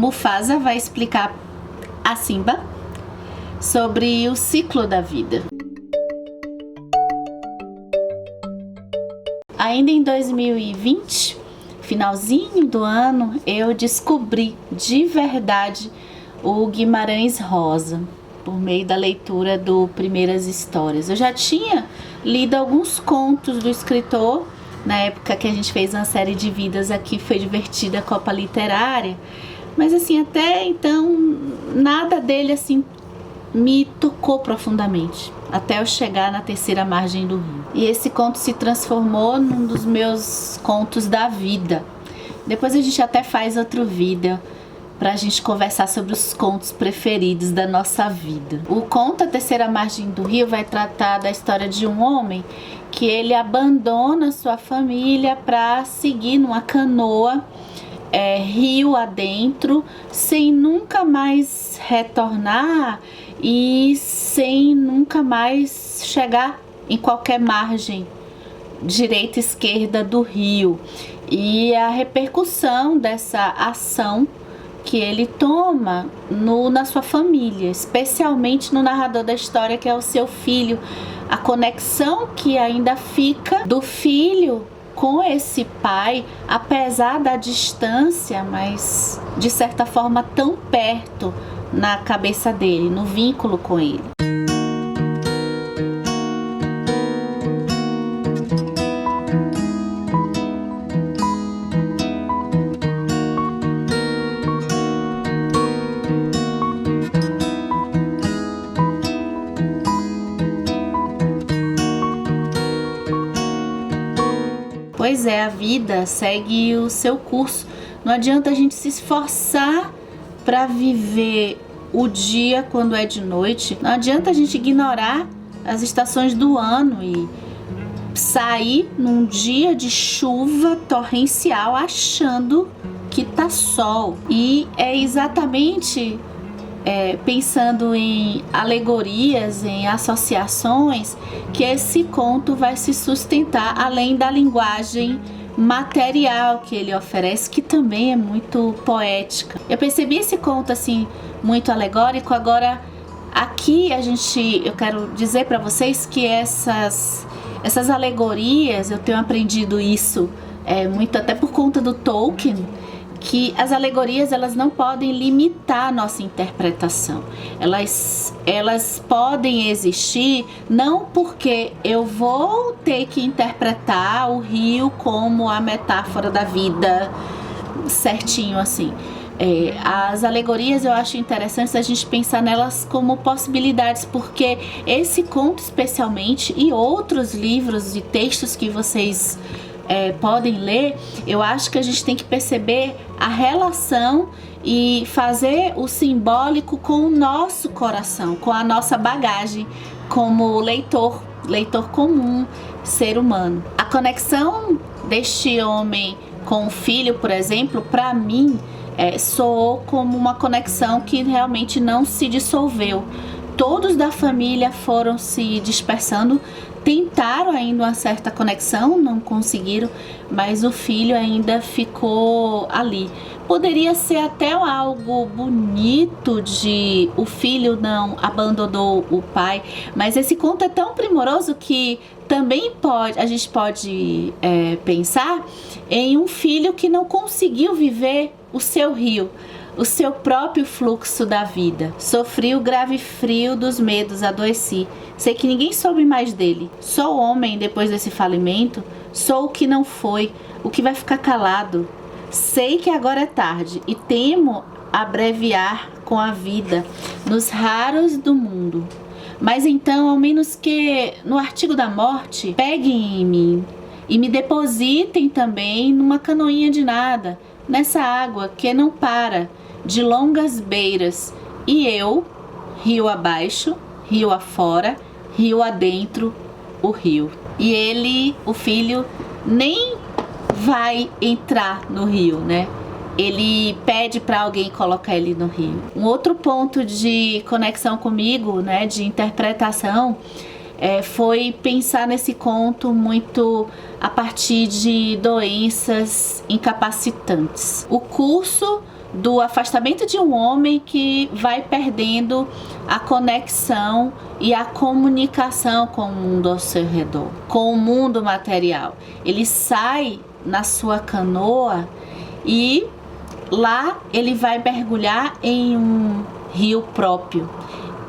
Mufasa vai explicar a Simba sobre o ciclo da vida. Ainda em 2020, finalzinho do ano, eu descobri de verdade o Guimarães Rosa, por meio da leitura do Primeiras Histórias. Eu já tinha lido alguns contos do escritor, na época que a gente fez uma série de vidas aqui, foi divertida a Copa Literária, mas assim, até então, nada dele assim me tocou profundamente, até eu chegar na Terceira Margem do Rio. E esse conto se transformou num dos meus contos da vida. Depois a gente até faz outro vídeo pra gente conversar sobre os contos preferidos da nossa vida. O conto A Terceira Margem do Rio vai tratar da história de um homem que ele abandona sua família para seguir numa canoa rio adentro, sem nunca mais retornar e sem nunca mais chegar em qualquer margem, direita e esquerda do rio. E a repercussão dessa ação que ele toma na sua família, especialmente no narrador da história, que é o seu filho, a conexão que ainda fica do filho com esse pai, apesar da distância, mas de certa forma tão perto na cabeça dele, no vínculo com ele. Pois é, a vida segue o seu curso. Não adianta a gente se esforçar para viver o dia quando é de noite. Não adianta a gente ignorar as estações do ano e sair num dia de chuva torrencial achando que tá sol. E é exatamente pensando em alegorias, em associações, que esse conto vai se sustentar, além da linguagem material que ele oferece, que também é muito poética. Eu percebi esse conto assim muito alegórico. Agora aqui eu quero dizer para vocês que essas alegorias, eu tenho aprendido isso muito até por conta do Tolkien, que as alegorias elas não podem limitar a nossa interpretação. Elas podem existir não porque eu vou ter que interpretar o rio como a metáfora da vida certinho assim. As alegorias eu acho interessante a gente pensar nelas como possibilidades, porque esse conto especialmente e outros livros e textos que vocês podem ler, eu acho que a gente tem que perceber a relação e fazer o simbólico com o nosso coração, com a nossa bagagem como leitor comum, ser humano. A conexão deste homem com o filho, por exemplo, para mim soou como uma conexão que realmente não se dissolveu. Todos da família foram se dispersando, tentaram ainda uma certa conexão, não conseguiram, mas o filho ainda ficou ali. Poderia ser até algo bonito de o filho não abandonou o pai, mas esse conto é tão primoroso que também a gente pode pensar em um filho que não conseguiu viver o seu rio, o seu próprio fluxo da vida. Sofri o grave frio dos medos, adoeci. Sei que ninguém soube mais dele. Sou homem depois desse falimento, sou o que não foi, o que vai ficar calado. Sei que agora é tarde e temo abreviar com a vida nos raros do mundo. Mas então, ao menos que no artigo da morte, peguem em mim e me depositem também numa canoinha de nada, nessa água que não para, de longas beiras, e eu, rio abaixo, rio afora, rio adentro, o rio. E ele, o filho, nem vai entrar no rio, né? Ele pede para alguém colocar ele no rio. Um outro ponto de conexão comigo, né, de interpretação, foi pensar nesse conto muito a partir de doenças incapacitantes. O curso do afastamento de um homem que vai perdendo a conexão e a comunicação com o mundo ao seu redor, com o mundo material. Ele sai na sua canoa e lá ele vai mergulhar em um rio próprio,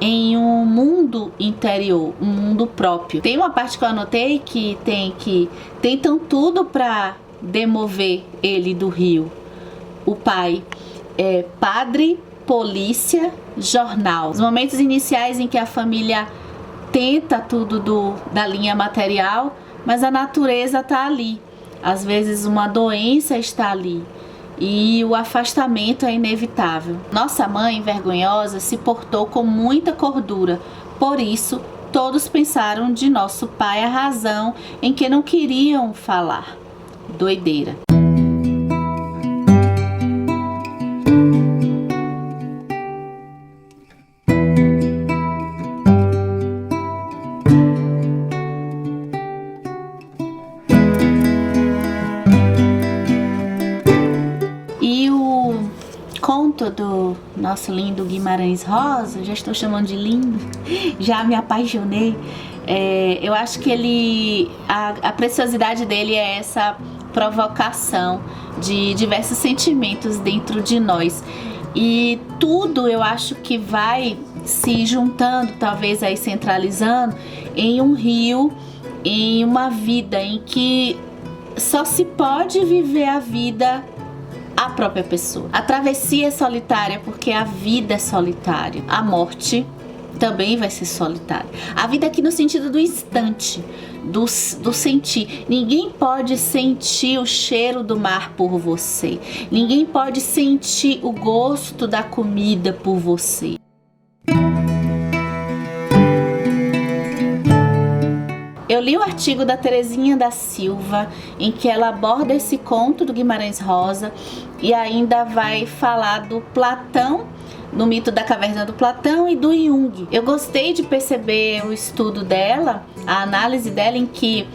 em um mundo interior, um mundo próprio. Tem uma parte que eu anotei que tentam tudo para demover ele do rio. O pai é padre, polícia, jornal. Os momentos iniciais em que a família tenta tudo da linha material, mas a natureza está ali. Às vezes uma doença está ali e o afastamento é inevitável. Nossa mãe, vergonhosa, se portou com muita cordura. Por isso, todos pensaram de nosso pai a razão em que não queriam falar. Doideira. Do nosso lindo Guimarães Rosa, já estou chamando de lindo, já me apaixonei. Eu acho que a preciosidade dele é essa provocação de diversos sentimentos dentro de nós, e tudo eu acho que vai se juntando, talvez aí centralizando em um rio, em uma vida em que só se pode viver a vida a própria pessoa. A travessia é solitária porque a vida é solitária. A morte também vai ser solitária. A vida aqui no sentido do instante, do sentir. Ninguém pode sentir o cheiro do mar por você. Ninguém pode sentir o gosto da comida por você. Eu li o artigo da Terezinha da Silva, em que ela aborda esse conto do Guimarães Rosa e ainda vai falar do Platão, no mito da caverna do Platão, e do Jung. Eu gostei de perceber o estudo dela, a análise dela, em que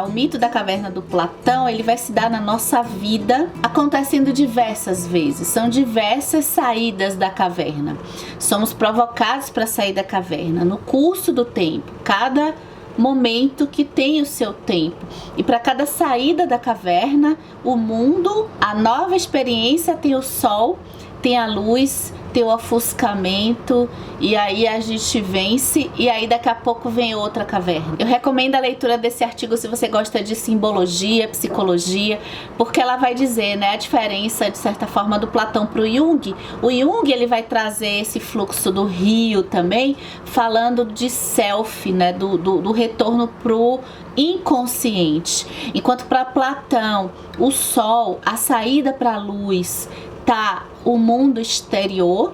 o mito da caverna do Platão, ele vai se dar na nossa vida acontecendo diversas vezes. São diversas saídas da caverna. Somos provocados para sair da caverna no curso do tempo. Cada momento que tem o seu tempo. E para cada saída da caverna, o mundo, a nova experiência tem o sol, tem a luz, tem o ofuscamento, e aí a gente vence, e aí daqui a pouco vem outra caverna. Eu recomendo a leitura desse artigo se você gosta de simbologia, psicologia, porque ela vai dizer, né, a diferença, de certa forma, do Platão para o Jung. O Jung, ele vai trazer esse fluxo do rio também, falando de self, né, do retorno pro inconsciente. Enquanto para Platão, o sol, a saída para a luz, tá o mundo exterior,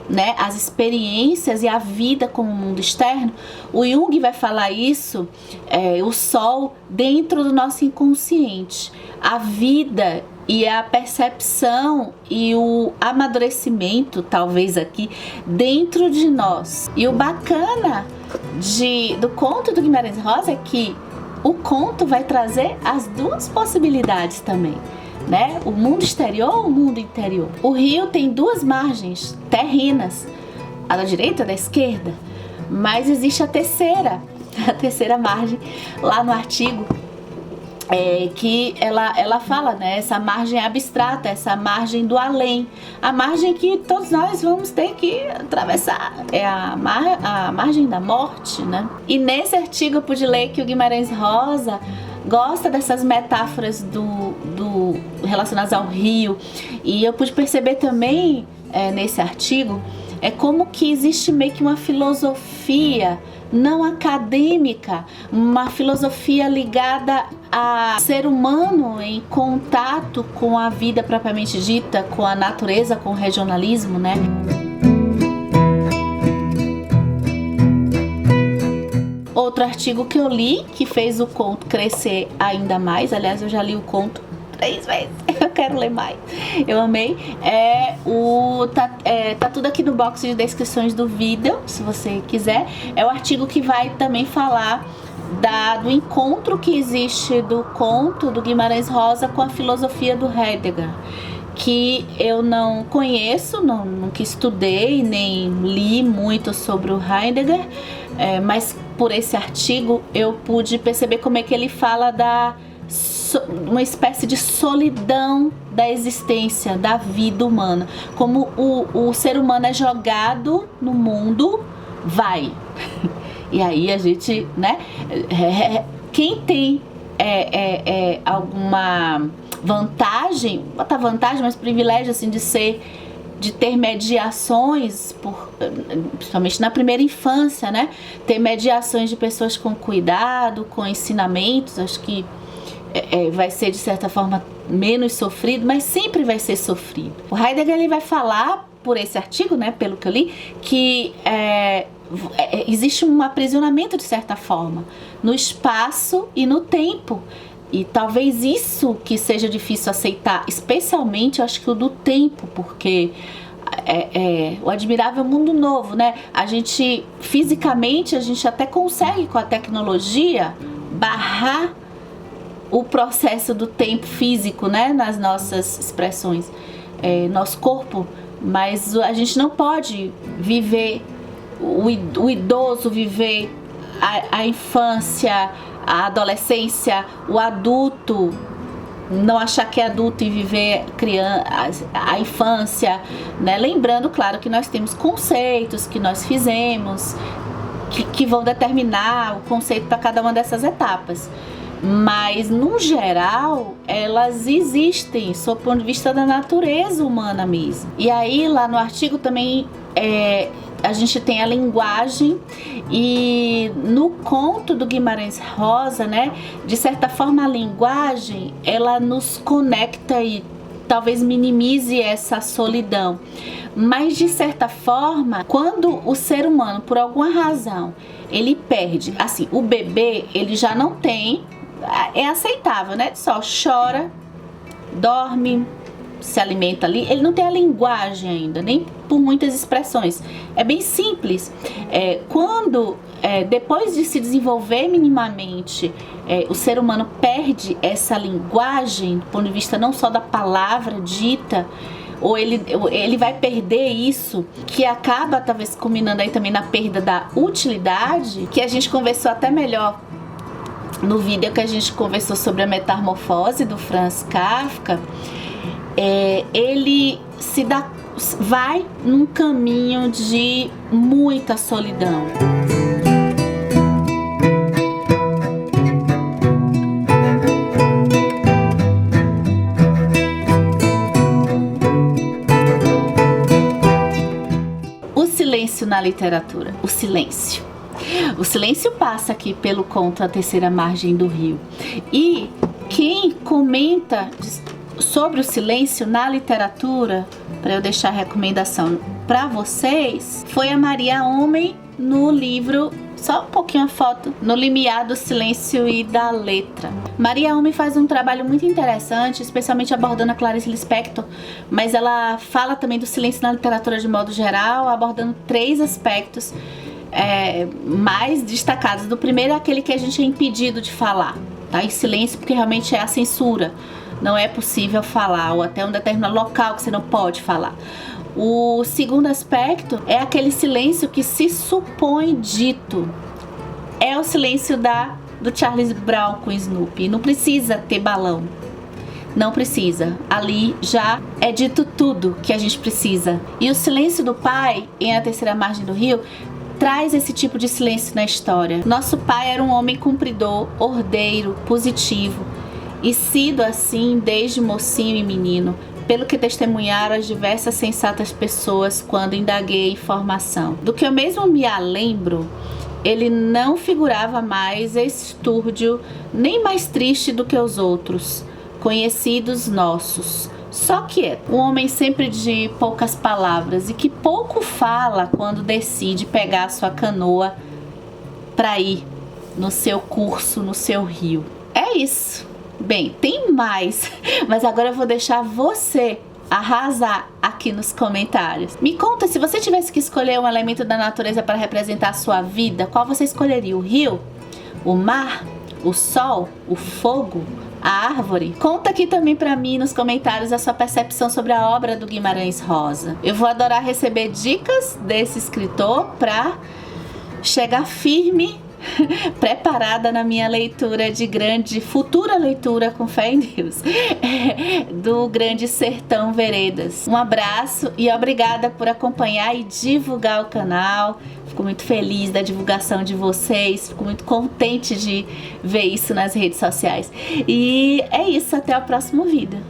né, as experiências e a vida com o mundo externo. O Jung vai falar isso, o sol dentro do nosso inconsciente, a vida e a percepção e o amadurecimento, talvez aqui, dentro de nós. E o bacana do conto do Guimarães Rosa é que o conto vai trazer as duas possibilidades também, né? O mundo exterior, o mundo interior. O rio tem duas margens terrenas, a da direita e a da esquerda, mas existe a terceira margem lá no artigo, que ela fala, né? Essa margem abstrata, essa margem do além, a margem que todos nós vamos ter que atravessar, é a margem da morte, né? E nesse artigo eu pude ler que o Guimarães Rosa gosta dessas metáforas relacionadas ao rio, e eu pude perceber também nesse artigo como que existe meio que uma filosofia não acadêmica, uma filosofia ligada a ser humano em contato com a vida propriamente dita, com a natureza, com o regionalismo, né? Outro artigo que eu li, que fez o conto crescer ainda mais, aliás, eu já li o conto 3 vezes, eu quero ler mais, eu amei, tá tudo aqui no box de descrições do vídeo, se você quiser. É o artigo que vai também falar do encontro que existe do conto do Guimarães Rosa com a filosofia do Heidegger. que eu não conheço, nunca estudei, nem li muito sobre o Heidegger, mas por esse artigo eu pude perceber como é que ele fala uma espécie de solidão da existência, da vida humana, como o ser humano é jogado no mundo, vai. E aí a gente, né, quem tem alguma vantagem, botar vantagem, mas privilégio assim de ter mediações, principalmente na primeira infância, né? Ter mediações de pessoas com cuidado, com ensinamentos, acho que vai ser de certa forma menos sofrido, mas sempre vai ser sofrido. O Heidegger ele vai falar, por esse artigo, né, pelo que eu li, que existe um aprisionamento de certa forma no espaço e no tempo. E talvez isso que seja difícil aceitar, especialmente eu acho que o do tempo, porque o admirável mundo novo, né? A gente, fisicamente, a gente até consegue com a tecnologia barrar o processo do tempo físico, né? Nas nossas expressões, nosso corpo, mas a gente não pode viver, o idoso viver a infância, a adolescência, o adulto não achar que é adulto e viver a infância, né? Lembrando, claro, que nós temos conceitos que nós fizemos que vão determinar o conceito para cada uma dessas etapas, mas no geral elas existem sob o ponto de vista da natureza humana mesmo. E aí lá no artigo também a gente tem a linguagem, e no conto do Guimarães Rosa, né, de certa forma a linguagem ela nos conecta e talvez minimize essa solidão, mas de certa forma quando o ser humano por alguma razão ele perde, assim, o bebê ele já não tem, é aceitável, né, só chora, dorme, se alimenta ali, ele não tem a linguagem ainda, nem por muitas expressões, é bem simples. Quando depois de se desenvolver minimamente, o ser humano perde essa linguagem, do ponto de vista não só da palavra dita, ou ele vai perder isso, que acaba talvez culminando aí também na perda da utilidade, que a gente conversou até melhor no vídeo que a gente conversou sobre a metamorfose do Franz Kafka. Ele vai num caminho de muita solidão. O silêncio na literatura. O silêncio. O silêncio passa aqui pelo conto A Terceira Margem do Rio. E quem comenta sobre o silêncio na literatura, para eu deixar a recomendação para vocês, foi a Maria Homem no livro, só um pouquinho a foto, No Limiar do Silêncio e da Letra. Maria Homem faz um trabalho muito interessante, especialmente abordando a Clarice Lispector, mas ela fala também do silêncio na literatura de modo geral, abordando 3 aspectos mais destacados. Do primeiro é aquele que a gente é impedido de falar, tá? Em silêncio, porque realmente é a censura. Não é possível falar, ou até um determinado local que você não pode falar. O segundo aspecto é aquele silêncio que se supõe dito. É o silêncio do Charles Brown com Snoopy. Não precisa ter balão. Não precisa. Ali já é dito tudo que a gente precisa. E o silêncio do pai, em A Terceira Margem do Rio, traz esse tipo de silêncio na história. Nosso pai era um homem cumpridor, ordeiro, positivo, e sido assim desde mocinho e menino, pelo que testemunharam as diversas sensatas pessoas quando indaguei informação. Do que eu mesmo me lembro, ele não figurava mais estúrdio, nem mais triste do que os outros, conhecidos nossos. Só que um homem sempre de poucas palavras e que pouco fala quando decide pegar a sua canoa para ir no seu curso, no seu rio. É isso. Bem, tem mais, mas agora eu vou deixar você arrasar aqui nos comentários. Me conta, se você tivesse que escolher um elemento da natureza para representar a sua vida, qual você escolheria? O rio? O mar? O sol? O fogo? A Árvore. Conta aqui também pra mim nos comentários a sua percepção sobre a obra do Guimarães Rosa. Eu vou adorar receber dicas desse escritor pra chegar firme, preparada na minha leitura futura leitura, com fé em Deus, do Grande Sertão Veredas. Um abraço e obrigada por acompanhar e divulgar o canal. Fico muito feliz da divulgação de vocês, fico muito contente de ver isso nas redes sociais. E é isso, até o próximo vídeo.